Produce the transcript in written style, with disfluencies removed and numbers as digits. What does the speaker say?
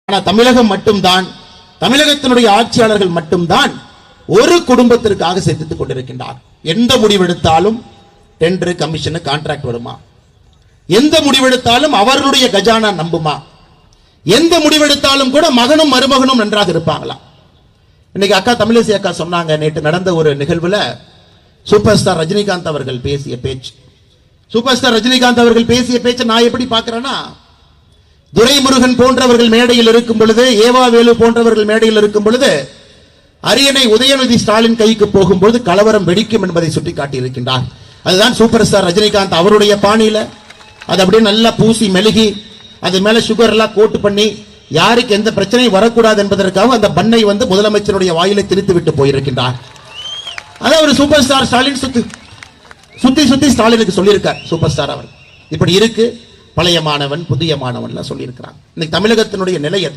ஆனா தமிழகம் மட்டும்தான், தமிழகத்தினுடைய ஆட்சியாளர்கள் மட்டும்தான் ஒரு குடும்பத்திற்காக சிந்தித்துக் கொண்டிருக்கின்றார். எந்த முடிவெடுத்தாலும் டெண்டர், கமிஷன், கான்ட்ராக்ட் வருமா? எந்த முடிவெடுத்தாலும் அவர்களுடைய கஜானா நம்புமா? எந்த முடிவெடுத்தாலும் கூட மகனும் மருமகனும் நன்றாக இருப்பாங்களா? இன்னைக்கு அக்கா தமிழிசை அக்கா சொன்னாங்க, நேற்று நடந்த ஒரு நிகழ்வுல சூப்பர் ஸ்டார் ரஜினிகாந்த் அவர்கள் பேசிய பேச்சு, சூப்பர் ஸ்டார் ரஜினிகாந்த் அவர்கள் பேசிய பேச்சு நான் எப்படி பார்க்கிறேன்னா, துரைமுருகன் போன்றவர்கள் மேடையில் இருக்கும் பொழுது, ஏவா வேலு போன்றவர்கள் மேடையில் இருக்கும் பொழுது, அரியணை உதயநிதி ஸ்டாலின் கைக்கு போகும்போது கலவரம் வெடிக்கும் என்பதை சுட்டிக்காட்டி இருக்கின்றார். அதுதான் சூப்பர் ஸ்டார் ரஜினிகாந்த் அவருடைய பாணியில அது அப்படியே நல்லா பூசி மெழுகி அது மேல சுகர் எல்லாம் கோட்டு பண்ணி யாருக்கு எந்த பிரச்சனையும் வரக்கூடாது என்பதற்காக அந்த பண்ணை முதலமைச்சருடைய வாயிலை திணித்து விட்டு போயிருக்கின்றார். அதான் ஒரு சூப்பர் ஸ்டார் ஸ்டாலின் சுத்தி சுத்தி ஸ்டாலினுக்கு சொல்லியிருக்கார். சூப்பர் ஸ்டார் அவர் இப்படி இருக்கு, பழைய மாணவன் புதிய மாணவன் சொல்லியிருக்கிறாங்க. இன்னைக்கு தமிழகத்தினுடைய நிலை